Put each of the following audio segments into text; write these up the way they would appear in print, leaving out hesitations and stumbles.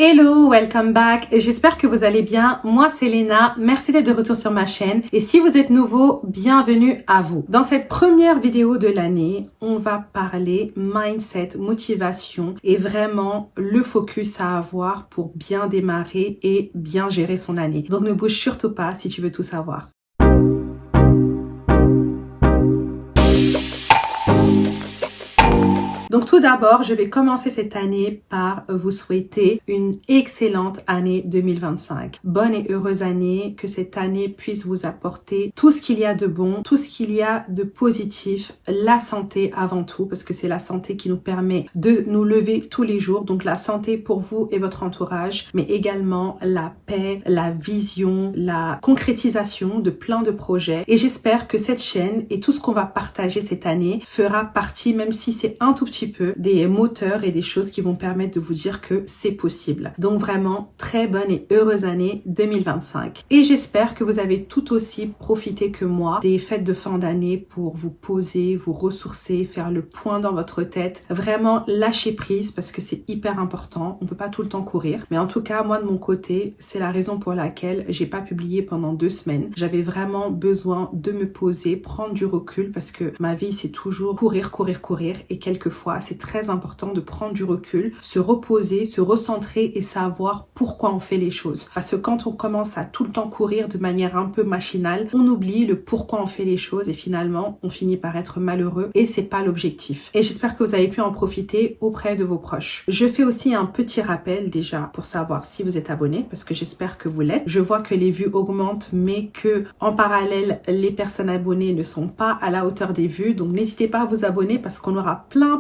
Hello, welcome back. J'espère que vous allez bien. Moi, c'est Léna. Merci d'être de retour sur ma chaîne. Et si vous êtes nouveau, bienvenue à vous. Dans cette première vidéo de l'année, on va parler mindset, motivation et vraiment le focus à avoir pour bien démarrer et bien gérer son année. Donc ne bouge surtout pas si tu veux tout savoir. Donc tout d'abord, je vais commencer cette année par vous souhaiter une excellente année 2025. Bonne et heureuse année, que cette année puisse vous apporter tout ce qu'il y a de bon, tout ce qu'il y a de positif, la santé avant tout, parce que c'est la santé qui nous permet de nous lever tous les jours. Donc la santé pour vous et votre entourage, mais également la paix, la vision, la concrétisation de plein de projets. Et j'espère que cette chaîne et tout ce qu'on va partager cette année fera partie, même si c'est un tout petit peu, des moteurs et des choses qui vont permettre de vous dire que c'est possible. Donc vraiment, très bonne et heureuse année 2025. Et j'espère que vous avez tout aussi profité que moi des fêtes de fin d'année pour vous poser, vous ressourcer, faire le point dans votre tête. Vraiment lâcher prise parce que c'est hyper important. On peut pas tout le temps courir. Mais en tout cas, moi de mon côté, c'est la raison pour laquelle j'ai pas publié pendant 2 semaines. J'avais vraiment besoin de me poser, prendre du recul parce que ma vie c'est toujours courir, courir, courir et quelquefois c'est très important de prendre du recul, se reposer, se recentrer et savoir pourquoi on fait les choses. Parce que quand on commence à tout le temps courir de manière un peu machinale, on oublie le pourquoi on fait les choses et finalement on finit par être malheureux et c'est pas l'objectif. Et j'espère que vous avez pu en profiter auprès de vos proches. Je fais aussi un petit rappel déjà pour savoir si vous êtes abonné parce que j'espère que vous l'êtes. Je vois que les vues augmentent mais que en parallèle les personnes abonnées ne sont pas à la hauteur des vues, donc n'hésitez pas à vous abonner parce qu'on aura plein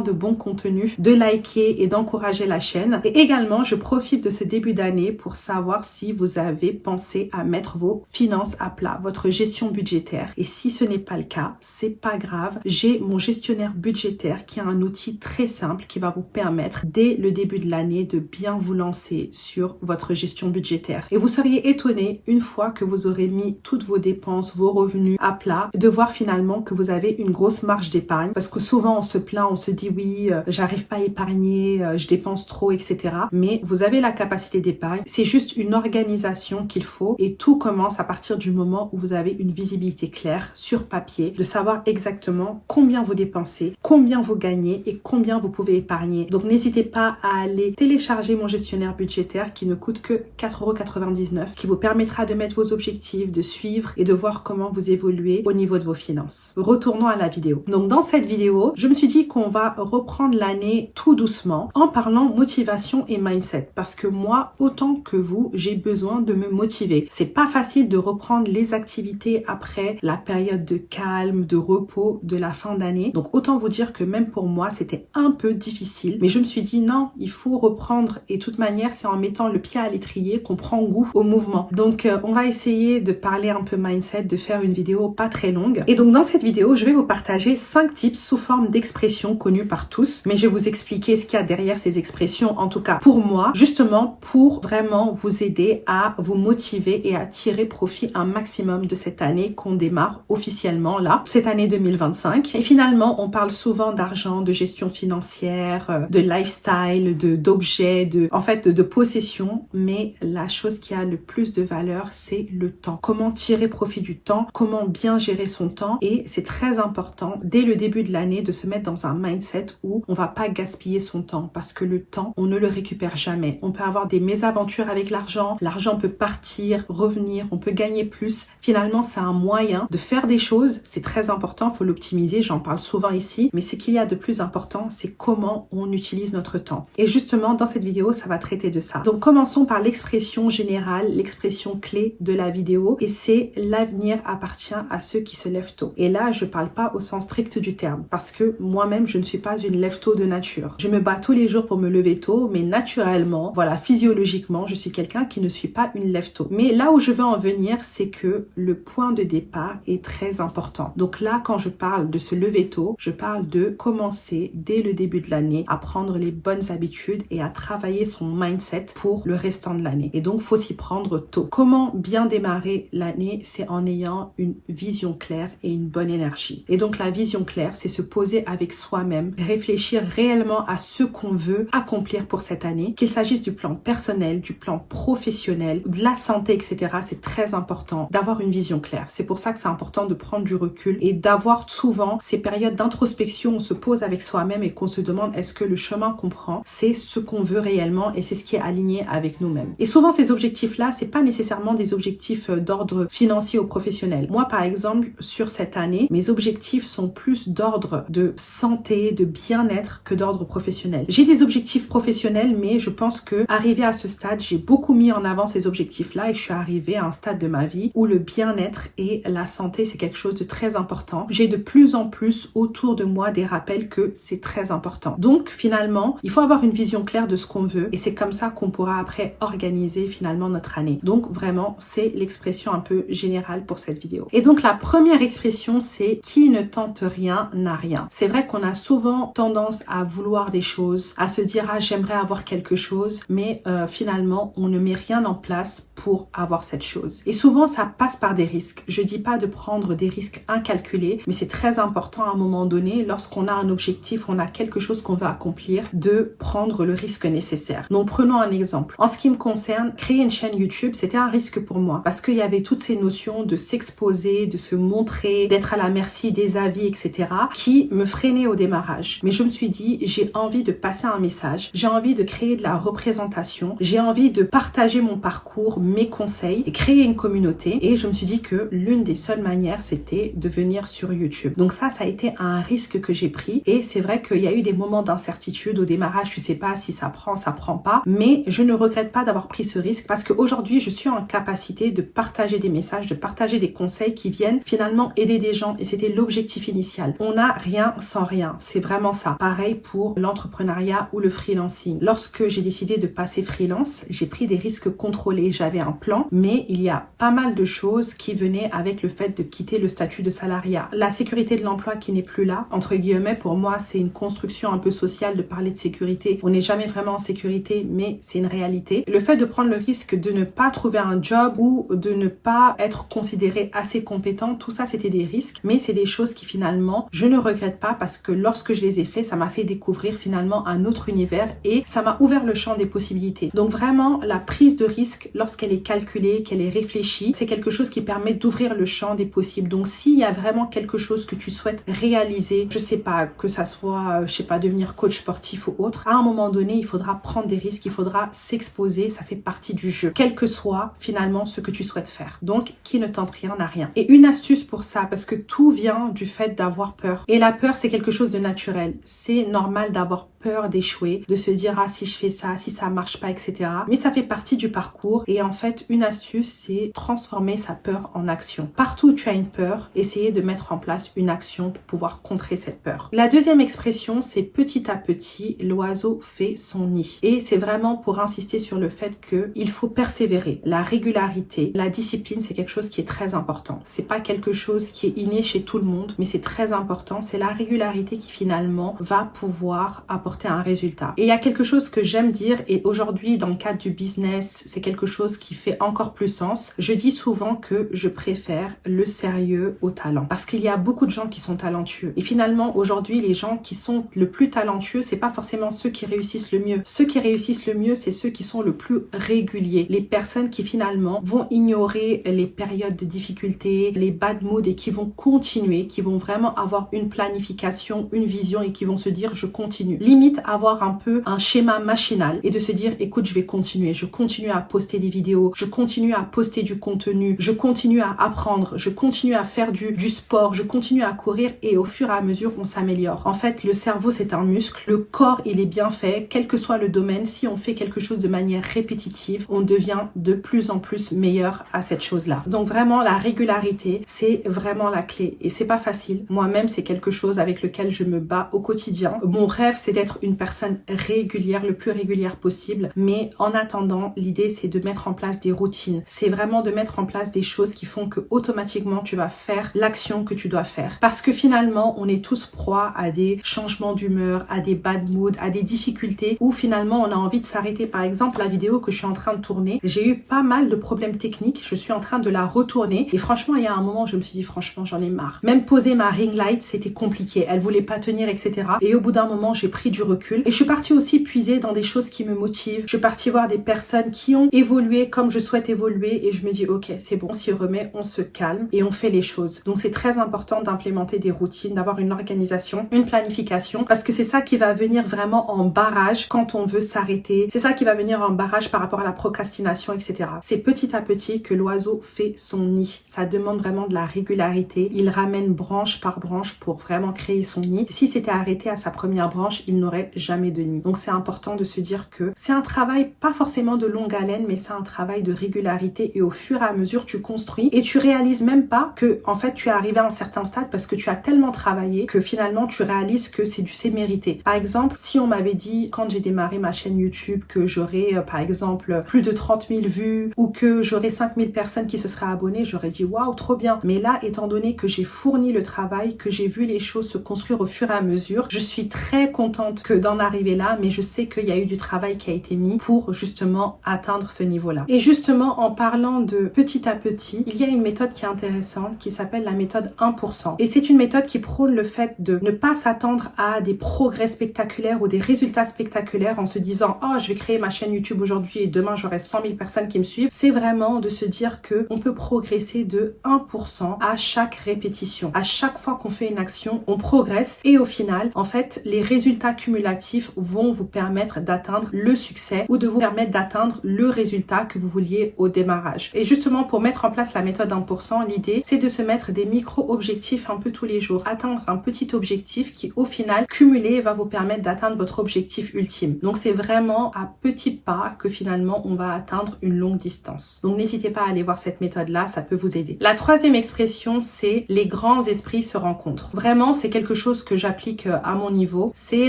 de bons contenus, de liker et d'encourager la chaîne. Et également, je profite de ce début d'année pour savoir si vous avez pensé à mettre vos finances à plat, votre gestion budgétaire. Et si ce n'est pas le cas, c'est pas grave. J'ai mon gestionnaire budgétaire qui est un outil très simple qui va vous permettre dès le début de l'année de bien vous lancer sur votre gestion budgétaire. Et vous seriez étonné une fois que vous aurez mis toutes vos dépenses, vos revenus à plat, de voir finalement que vous avez une grosse marge d'épargne parce que souvent on se plaint, on se dit oui, j'arrive pas à épargner, je dépense trop, etc. Mais vous avez la capacité d'épargne. C'est juste une organisation qu'il faut et tout commence à partir du moment où vous avez une visibilité claire sur papier, de savoir exactement combien vous dépensez, combien vous gagnez et combien vous pouvez épargner. Donc n'hésitez pas à aller télécharger mon gestionnaire budgétaire qui ne coûte que 4,99 €, qui vous permettra de mettre vos objectifs, de suivre et de voir comment vous évoluez au niveau de vos finances. Retournons à la vidéo. Donc dans cette vidéo, je me suis dit qu'on va reprendre l'année tout doucement en parlant motivation et mindset parce que moi, autant que vous, j'ai besoin de me motiver. C'est pas facile de reprendre les activités après la période de calme, de repos de la fin d'année. Donc autant vous dire que même pour moi, c'était un peu difficile. Mais je me suis dit non, il faut reprendre et de toute manière, c'est en mettant le pied à l'étrier qu'on prend goût au mouvement. Donc on va essayer de parler un peu mindset, de faire une vidéo pas très longue. Et donc dans cette vidéo, je vais vous partager 5 tips sous forme d'expressions connues par tous, mais je vais vous expliquer ce qu'il y a derrière ces expressions, en tout cas pour moi, justement pour vraiment vous aider à vous motiver et à tirer profit un maximum de cette année qu'on démarre officiellement là, cette année 2025. Et finalement, on parle souvent d'argent, de gestion financière, de lifestyle, d'objets, de possession, mais la chose qui a le plus de valeur, c'est le temps. Comment tirer profit du temps, comment bien gérer son temps, et c'est très important dès le début de l'année de se mettre dans un mindset où on va pas gaspiller son temps parce que le temps, on ne le récupère jamais. On peut avoir des mésaventures avec l'argent peut partir, revenir, on peut gagner plus. Finalement, c'est un moyen de faire des choses, c'est très important, faut l'optimiser, j'en parle souvent ici, mais ce qu'il y a de plus important, c'est comment on utilise notre temps. Et justement, dans cette vidéo, ça va traiter de ça. Donc, commençons par l'expression générale, l'expression clé de la vidéo, et c'est l'avenir appartient à ceux qui se lèvent tôt. Et là, je parle pas au sens strict du terme, parce que moi-même, je ne suis pas une lève-tôt de nature. Je me bats tous les jours pour me lever tôt, mais naturellement, voilà, physiologiquement, je suis quelqu'un qui ne suis pas une lève-tôt. Mais là où je veux en venir, c'est que le point de départ est très important. Donc là, quand je parle de se lever tôt, je parle de commencer dès le début de l'année à prendre les bonnes habitudes et à travailler son mindset pour le restant de l'année. Et donc, faut s'y prendre tôt. Comment bien démarrer l'année? C'est en ayant une vision claire et une bonne énergie. Et donc, la vision claire, c'est se poser avec soi soi-même, réfléchir réellement à ce qu'on veut accomplir pour cette année, qu'il s'agisse du plan personnel, du plan professionnel, de la santé, etc. C'est très important d'avoir une vision claire. C'est pour ça que c'est important de prendre du recul et d'avoir souvent ces périodes d'introspection où on se pose avec soi-même et qu'on se demande est-ce que le chemin qu'on prend, c'est ce qu'on veut réellement et c'est ce qui est aligné avec nous-mêmes. Et souvent, ces objectifs-là, c'est pas nécessairement des objectifs d'ordre financier ou professionnel. Moi, par exemple, sur cette année, mes objectifs sont plus d'ordre de santé, de bien-être que d'ordre professionnel. J'ai des objectifs professionnels, mais je pense que arrivé à ce stade, j'ai beaucoup mis en avant ces objectifs-là et je suis arrivée à un stade de ma vie où le bien-être et la santé, c'est quelque chose de très important. J'ai de plus en plus autour de moi des rappels que c'est très important. Donc, finalement, il faut avoir une vision claire de ce qu'on veut et c'est comme ça qu'on pourra après organiser finalement notre année. Donc, vraiment, c'est l'expression un peu générale pour cette vidéo. Et donc, la première expression, c'est qui ne tente rien n'a rien. C'est vrai qu'on a souvent tendance à vouloir des choses, à se dire ah j'aimerais avoir quelque chose, mais finalement on ne met rien en place pour avoir cette chose. Et souvent ça passe par des risques. Je dis pas de prendre des risques incalculés, mais c'est très important à un moment donné, lorsqu'on a un objectif, on a quelque chose qu'on veut accomplir, de prendre le risque nécessaire. Donc prenons un exemple. En ce qui me concerne, créer une chaîne YouTube, c'était un risque pour moi parce qu'il y avait toutes ces notions de s'exposer, de se montrer, d'être à la merci des avis, etc. qui me freinaient au démarrage. Mais je me suis dit, j'ai envie de passer un message, j'ai envie de créer de la représentation, j'ai envie de partager mon parcours, mes conseils et créer une communauté. Et je me suis dit que l'une des seules manières, c'était de venir sur YouTube. Donc ça a été un risque que j'ai pris et c'est vrai qu'il y a eu des moments d'incertitude au démarrage, je sais pas si ça prend pas, mais je ne regrette pas d'avoir pris ce risque parce qu'aujourd'hui, je suis en capacité de partager des messages, de partager des conseils qui viennent finalement aider des gens et c'était l'objectif initial. On n'a rien sans rien, c'est vraiment ça. Pareil pour l'entrepreneuriat ou le freelancing. Lorsque j'ai décidé de passer freelance, j'ai pris des risques contrôlés, j'avais un plan, mais il y a pas mal de choses qui venaient avec le fait de quitter le statut de salariat. La sécurité de l'emploi qui n'est plus là, entre guillemets, pour moi, c'est une construction un peu sociale de parler de sécurité. On n'est jamais vraiment en sécurité, mais c'est une réalité. Le fait de prendre le risque de ne pas trouver un job ou de ne pas être considéré assez compétent, tout ça, c'était des risques, mais c'est des choses qui finalement, je ne regrette pas parce que lorsque je les ai fait, ça m'a fait découvrir finalement un autre univers et ça m'a ouvert le champ des possibilités. Donc vraiment, la prise de risque, lorsqu'elle est calculée, qu'elle est réfléchie, c'est quelque chose qui permet d'ouvrir le champ des possibles. Donc s'il y a vraiment quelque chose que tu souhaites réaliser, je sais pas, que ça soit, je sais pas, devenir coach sportif ou autre, à un moment donné, il faudra prendre des risques, il faudra s'exposer, ça fait partie du jeu, quel que soit finalement ce que tu souhaites faire. Donc, qui ne tente rien n'a rien. Et une astuce pour ça, parce que tout vient du fait d'avoir peur. Et la peur, c'est quelque chose de naturel. C'est normal d'avoir peur d'échouer, de se dire ah si je fais ça, si ça marche pas, etc. Mais ça fait partie du parcours et en fait une astuce c'est transformer sa peur en action. Partout où tu as une peur, essayez de mettre en place une action pour pouvoir contrer cette peur. La deuxième expression c'est petit à petit l'oiseau fait son nid et c'est vraiment pour insister sur le fait que il faut persévérer. La régularité, la discipline c'est quelque chose qui est très important. C'est pas quelque chose qui est inné chez tout le monde mais c'est très important. C'est la régularité qui finalement va pouvoir apporter un résultat. Et il y a quelque chose que j'aime dire et aujourd'hui dans le cadre du business, c'est quelque chose qui fait encore plus sens. Je dis souvent que je préfère le sérieux au talent parce qu'il y a beaucoup de gens qui sont talentueux et finalement aujourd'hui les gens qui sont le plus talentueux, c'est pas forcément ceux qui réussissent le mieux. Ceux qui réussissent le mieux, c'est ceux qui sont le plus réguliers. Les personnes qui finalement vont ignorer les périodes de difficulté, les bad moods et qui vont continuer, qui vont vraiment avoir une planification, une vision et qui vont se dire je continue. Limite avoir un peu un schéma machinal et de se dire écoute je vais continuer, je continue à poster des vidéos, je continue à poster du contenu, je continue à apprendre, je continue à faire du sport, je continue à courir et au fur et à mesure on s'améliore. En fait le cerveau c'est un muscle, le corps il est bien fait, quel que soit le domaine, si on fait quelque chose de manière répétitive, on devient de plus en plus meilleur à cette chose-là. Donc vraiment la régularité c'est vraiment la clé et c'est pas facile. Moi-même c'est quelque chose avec lequel je me bats au quotidien. Mon rêve c'est d'être une personne régulière, le plus régulière possible. Mais en attendant, l'idée c'est de mettre en place des routines. C'est vraiment de mettre en place des choses qui font que automatiquement tu vas faire l'action que tu dois faire. Parce que finalement, on est tous proies à des changements d'humeur, à des bad moods, à des difficultés où finalement on a envie de s'arrêter. Par exemple, la vidéo que je suis en train de tourner, j'ai eu pas mal de problèmes techniques. Je suis en train de la retourner et franchement, il y a un moment, je me suis dit franchement, j'en ai marre. Même poser ma ring light, c'était compliqué. Elle voulait pas tenir, etc. Et au bout d'un moment, j'ai pris du recul et je suis partie aussi puiser dans des choses qui me motivent. Je suis partie voir des personnes qui ont évolué comme je souhaite évoluer et je me dis ok, c'est bon, on s'y remet, on se calme et on fait les choses. Donc c'est très important d'implémenter des routines, d'avoir une organisation, une planification, parce que c'est ça qui va venir vraiment en barrage quand on veut s'arrêter. C'est ça qui va venir en barrage par rapport à la procrastination, etc. C'est petit à petit que l'oiseau fait son nid. Ça demande vraiment de la régularité. Il ramène branche par branche pour vraiment créer son nid. S'il s'était arrêté à sa première branche, il n'aurait jamais de nid. Donc c'est important de se dire que c'est un travail pas forcément de longue haleine, mais c'est un travail de régularité et au fur et à mesure tu construis et tu réalises même pas que en fait tu es arrivé à un certain stade parce que tu as tellement travaillé que finalement tu réalises que c'est mérité. Par exemple, si on m'avait dit quand j'ai démarré ma chaîne YouTube que j'aurais par exemple plus de 30 000 vues ou que j'aurais 5 000 personnes qui se seraient abonnées, j'aurais dit waouh, trop bien. Mais là, étant donné que j'ai fourni le travail, que j'ai vu les choses se construire au fur et à mesure, je suis très contente que d'en arriver là, mais je sais qu'il y a eu du travail qui a été mis pour justement atteindre ce niveau-là. Et justement, en parlant de petit à petit, il y a une méthode qui est intéressante qui s'appelle la méthode 1%. Et c'est une méthode qui prône le fait de ne pas s'attendre à des progrès spectaculaires ou des résultats spectaculaires en se disant oh, je vais créer ma chaîne YouTube aujourd'hui et demain j'aurai 100 000 personnes qui me suivent. C'est vraiment de se dire que on peut progresser de 1% à chaque répétition. À chaque fois qu'on fait une action, on progresse et au final, en fait, les résultats cumulatifs vont vous permettre d'atteindre le succès ou de vous permettre d'atteindre le résultat que vous vouliez au démarrage. Et justement, pour mettre en place la méthode 1%, l'idée, c'est de se mettre des micro-objectifs un peu tous les jours. Atteindre un petit objectif qui, au final, cumulé, va vous permettre d'atteindre votre objectif ultime. Donc, c'est vraiment à petits pas que finalement, on va atteindre une longue distance. Donc, n'hésitez pas à aller voir cette méthode-là, ça peut vous aider. La troisième expression, c'est les grands esprits se rencontrent. Vraiment, c'est quelque chose que j'applique à mon niveau. C'est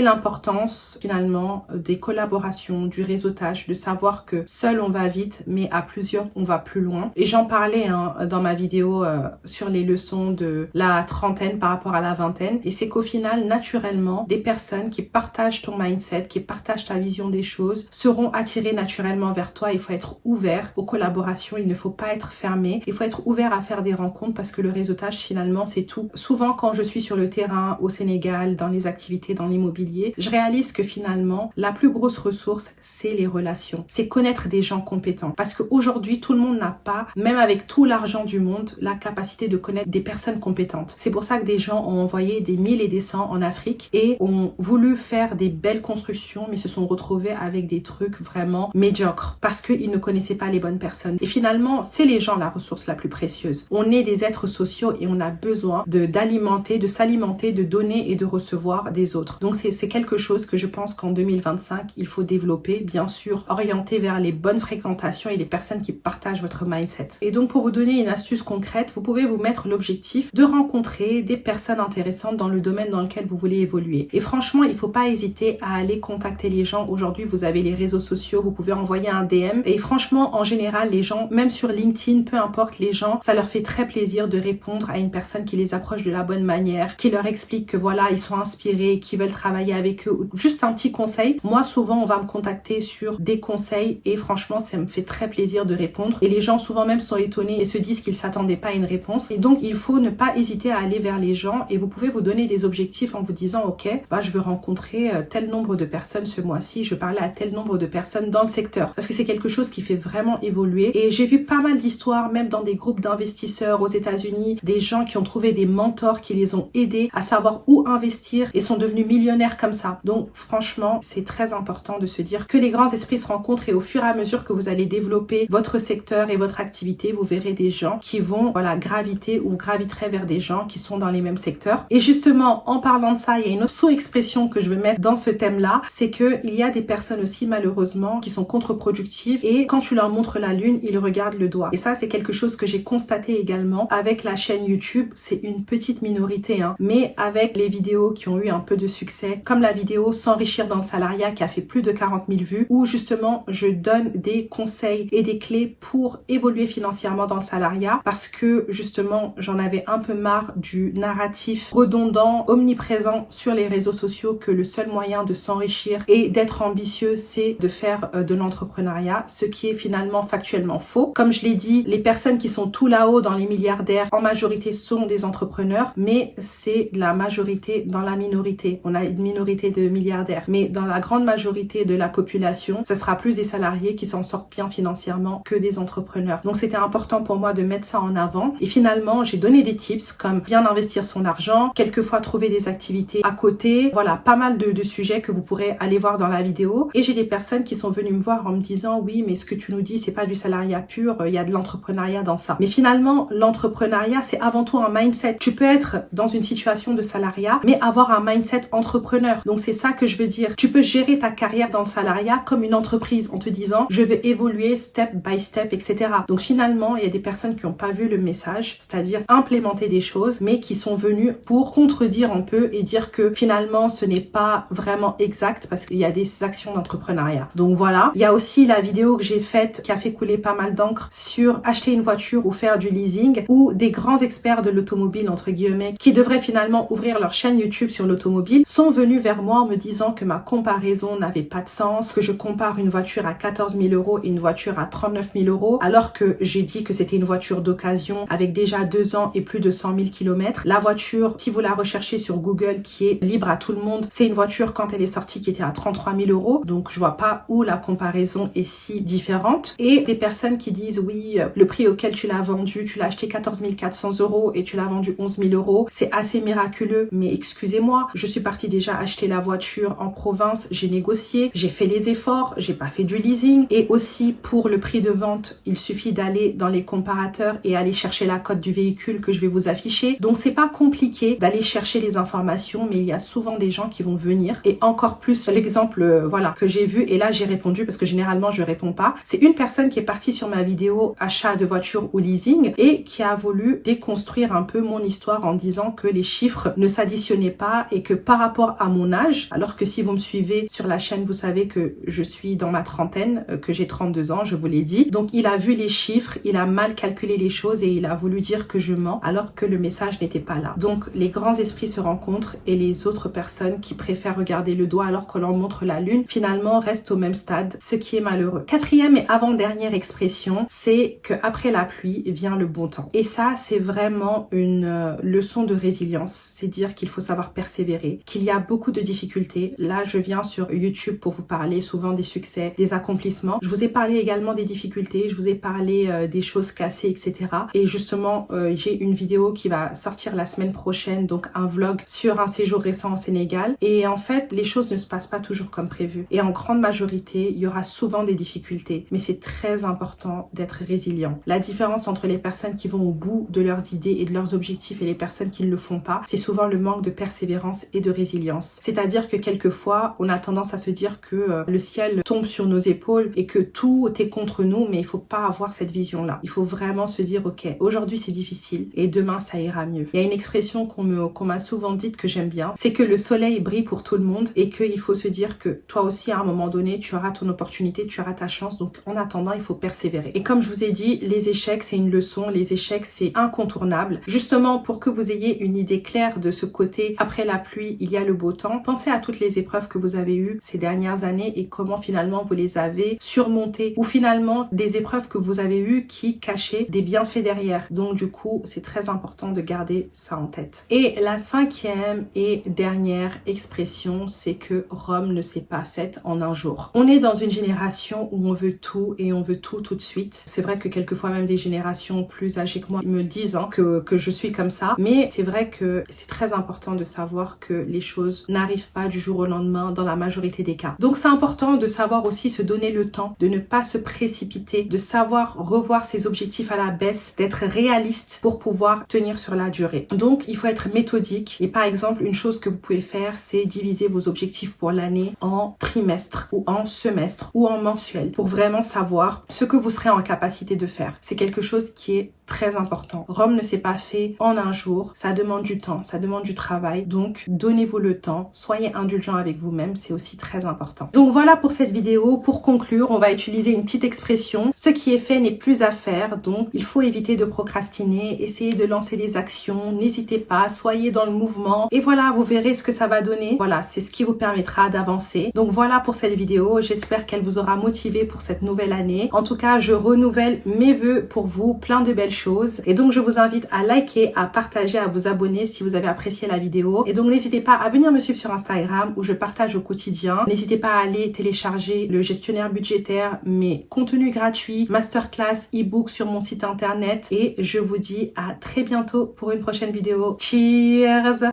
l'importance, finalement, des collaborations, du réseautage, de savoir que seul on va vite, mais à plusieurs, on va plus loin. Et j'en parlais dans ma vidéo sur les leçons de la trentaine par rapport à la vingtaine. Et c'est qu'au final, naturellement, des personnes qui partagent ton mindset, qui partagent ta vision des choses, seront attirées naturellement vers toi. Il faut être ouvert aux collaborations, il ne faut pas être fermé. Il faut être ouvert à faire des rencontres parce que le réseautage, finalement, c'est tout. Souvent, quand je suis sur le terrain, au Sénégal, dans les activités, dans l'immobilier, je réalise que finalement, la plus grosse ressource, c'est les relations. C'est connaître des gens compétents. Parce qu'aujourd'hui, tout le monde n'a pas, même avec tout l'argent du monde, la capacité de connaître des personnes compétentes. C'est pour ça que des gens ont envoyé des 1000 et des 100 en Afrique et ont voulu faire des belles constructions, mais se sont retrouvés avec des trucs vraiment médiocres parce qu'ils ne connaissaient pas les bonnes personnes. Et finalement, c'est les gens la ressource la plus précieuse. On est des êtres sociaux et on a besoin d'alimenter, de s'alimenter, de donner et de recevoir des autres. Donc c'est quelque chose que je pense qu'en 2025, il faut développer, bien sûr, orienté vers les bonnes fréquentations et les personnes qui partagent votre mindset. Et donc pour vous donner une astuce concrète, vous pouvez vous mettre l'objectif de rencontrer des personnes intéressantes dans le domaine dans lequel vous voulez évoluer. Et franchement, il faut pas hésiter à aller contacter les gens. Aujourd'hui, vous avez les réseaux sociaux, vous pouvez envoyer un DM. Et franchement, en général, les gens, même sur LinkedIn, peu importe les gens, ça leur fait très plaisir de répondre à une personne qui les approche de la bonne manière, qui leur explique que voilà, ils sont inspirés, qu'ils veulent travailler avec eux. Juste un petit conseil. Moi, souvent, on va me contacter sur des conseils et franchement, ça me fait très plaisir de répondre. Et les gens, souvent même, sont étonnés et se disent qu'ils s'attendaient pas à une réponse. Et donc, il faut ne pas hésiter à aller vers les gens et vous pouvez vous donner des objectifs en vous disant, ok, bah, je veux rencontrer tel nombre de personnes ce mois-ci, je veux parler à tel nombre de personnes dans le secteur. Parce que c'est quelque chose qui fait vraiment évoluer. Et j'ai vu pas mal d'histoires, même dans des groupes d'investisseurs aux États-Unis, des gens qui ont trouvé des mentors qui les ont aidés à savoir où investir et sont devenus millionnaires comme ça. Donc, franchement, c'est très important de se dire que les grands esprits se rencontrent et au fur et à mesure que vous allez développer votre secteur et votre activité, vous verrez des gens qui vont, voilà, graviter ou graviterez vers des gens qui sont dans les mêmes secteurs. Et justement, en parlant de ça, il y a une autre sous-expression que je veux mettre dans ce thème-là, c'est que il y a des personnes aussi, malheureusement, qui sont contre-productives et quand tu leur montres la lune, ils regardent le doigt. Et ça, c'est quelque chose que j'ai constaté également avec la chaîne YouTube. C'est une petite minorité, hein, mais avec les vidéos qui ont eu un peu de succès, comme la vidéo S'enrichir dans le salariat qui a fait plus de 40 000 vues, où justement, je donne des conseils et des clés pour évoluer financièrement dans le salariat parce que justement, j'en avais un peu marre du narratif redondant, omniprésent sur les réseaux sociaux que le seul moyen de s'enrichir et d'être ambitieux, c'est de faire de l'entrepreneuriat, ce qui est finalement factuellement faux. Comme je l'ai dit, les personnes qui sont tout là-haut dans les milliardaires, en majorité sont des entrepreneurs, mais c'est la majorité majorité dans la minorité. On a une minorité de milliardaires, mais dans la grande majorité de la population, ce sera plus des salariés qui s'en sortent bien financièrement que des entrepreneurs. Donc c'était important pour moi de mettre ça en avant. Et finalement, j'ai donné des tips comme bien investir son argent, quelquefois trouver des activités à côté. Voilà, pas mal de sujets que vous pourrez aller voir dans la vidéo. Et j'ai des personnes qui sont venues me voir en me disant oui, mais ce que tu nous dis, c'est pas du salariat pur, il y a de l'entrepreneuriat dans ça. Mais finalement, l'entrepreneuriat, c'est avant tout un mindset. Tu peux être dans une situation de salariat, mais avoir un mindset entrepreneur. Donc c'est ça que je veux dire. Tu peux gérer ta carrière dans le salariat comme une entreprise en te disant je vais évoluer step by step, etc. Donc finalement, il y a des personnes qui n'ont pas vu le message, c'est-à-dire implémenter des choses, mais qui sont venues pour contredire un peu et dire que finalement ce n'est pas vraiment exact parce qu'il y a des actions d'entrepreneuriat. Donc voilà. Il y a aussi la vidéo que j'ai faite qui a fait couler pas mal d'encre sur acheter une voiture ou faire du leasing, où des grands experts de l'automobile, entre guillemets, qui devraient finalement ouvrir leur chaîne YouTube sur l'automobile, sont venus vers moi en me disant que ma comparaison n'avait pas de sens, que je compare une voiture à 14 000 € et une voiture à 39 000 €, alors que j'ai dit que c'était une voiture d'occasion avec déjà 2 ans et plus de 100 000 km. La voiture, si vous la recherchez sur Google, qui est libre à tout le monde, c'est une voiture quand elle est sortie qui était à 33 000 €. Donc je vois pas où la comparaison est si différente. Et des personnes qui disent oui, le prix auquel tu l'as vendu, tu l'as acheté 14 400 € et tu l'as vendu 11 000 €, c'est assez miraculeux. Mais excusez-moi, je suis partie déjà acheter la voiture en province, j'ai négocié, j'ai fait les efforts, j'ai pas fait du leasing. Et aussi pour le prix de vente, il suffit d'aller dans les comparateurs et aller chercher la cote du véhicule que je vais vous afficher. Donc c'est pas compliqué d'aller chercher les informations, mais il y a souvent des gens qui vont venir. Et encore plus l'exemple voilà que j'ai vu, et là j'ai répondu parce que généralement je réponds pas. C'est une personne qui est partie sur ma vidéo achat de voiture ou leasing et qui a voulu déconstruire un peu mon histoire en disant que les chiffres ne s'additionnaient pas et que par rapport à mon âge, alors que si vous me suivez sur la chaîne, vous savez que je suis dans ma trentaine, que j'ai 32 ans, je vous l'ai dit. Donc il a vu les chiffres, il a mal calculé les choses et il a voulu dire que je mens alors que le message n'était pas là. Donc les grands esprits se rencontrent et les autres personnes qui préfèrent regarder le doigt alors que l'on montre la lune, finalement restent au même stade, ce qui est malheureux. Quatrième et avant-dernière expression, c'est que après la pluie vient le bon temps. Et ça, c'est vraiment une leçon de résilience. C'est dire qu'il faut savoir persévérer, qu'il y a beaucoup de difficultés. Là, je viens sur YouTube pour vous parler souvent des succès, des accomplissements. Je vous ai parlé également des difficultés, je vous ai parlé des choses cassées, etc. Et justement, j'ai une vidéo qui va sortir la semaine prochaine, donc un vlog sur un séjour récent au Sénégal. Et en fait, les choses ne se passent pas toujours comme prévu. Et en grande majorité, il y aura souvent des difficultés. Mais c'est très important d'être résilient. La différence entre les personnes qui vont au bout de leurs idées et de leurs objectifs et les personnes qui ne le font pas, c'est souvent le manque de persévérance et de résilience. C'est-à-dire que quelquefois, on a tendance à se dire que le ciel tombe sur nos épaules et que tout est contre nous, mais il faut pas avoir cette vision-là. Il faut vraiment se dire, ok, aujourd'hui c'est difficile et demain ça ira mieux. Il y a une expression qu'on m'a souvent dite que j'aime bien, c'est que le soleil brille pour tout le monde et qu'il faut se dire que toi aussi à un moment donné, tu auras ton opportunité, tu auras ta chance. Donc en attendant, il faut persévérer. Et comme je vous ai dit, les échecs, c'est une leçon. Les échecs, c'est incontournable. Justement, pour que vous ayez une idée claire de ce côté, après la pluie, il y a le beau temps. Pensez à toutes les épreuves que vous avez eues ces dernières années et comment finalement vous les avez surmontées, ou finalement des épreuves que vous avez eues qui cachaient des bienfaits derrière. Donc du coup, c'est très important de garder ça en tête. Et la cinquième et dernière expression, c'est que Rome ne s'est pas faite en un jour. On est dans une génération où on veut tout et on veut tout de suite. C'est vrai que quelquefois même des générations plus âgées que moi me le disent que je suis comme ça, mais c'est vrai que c'est très important de savoir que les choses n'arrivent pas du jour au lendemain dans la majorité des cas. Donc c'est important de savoir aussi se donner le temps, de ne pas se précipiter, de savoir revoir ses objectifs à la baisse, d'être réaliste pour pouvoir tenir sur la durée. Donc il faut être méthodique et par exemple une chose que vous pouvez faire, c'est diviser vos objectifs pour l'année en trimestre ou en semestre ou en mensuel pour vraiment savoir ce que vous serez en capacité de faire. C'est quelque chose qui est très important. Rome ne s'est pas fait en un jour, ça demande du temps, ça demande du travail, donc donnez-vous le temps, soyez indulgent avec vous-même, c'est aussi très important. Donc voilà pour cette vidéo. Pour conclure, on va utiliser une petite expression, ce qui est fait n'est plus à faire, donc il faut éviter de procrastiner, essayer de lancer des actions, n'hésitez pas, soyez dans le mouvement et voilà, vous verrez ce que ça va donner. Voilà, c'est ce qui vous permettra d'avancer. Donc voilà pour cette vidéo, j'espère qu'elle vous aura motivé pour cette nouvelle année. En tout cas, je renouvelle mes vœux pour vous, plein de belles choses choses. Et donc je vous invite à liker, à partager, à vous abonner si vous avez apprécié la vidéo. Et donc n'hésitez pas à venir me suivre sur Instagram où je partage au quotidien. N'hésitez pas à aller télécharger le gestionnaire budgétaire, mes contenus gratuits, masterclass, e-book sur mon site internet. Et je vous dis à très bientôt pour une prochaine vidéo. Cheers!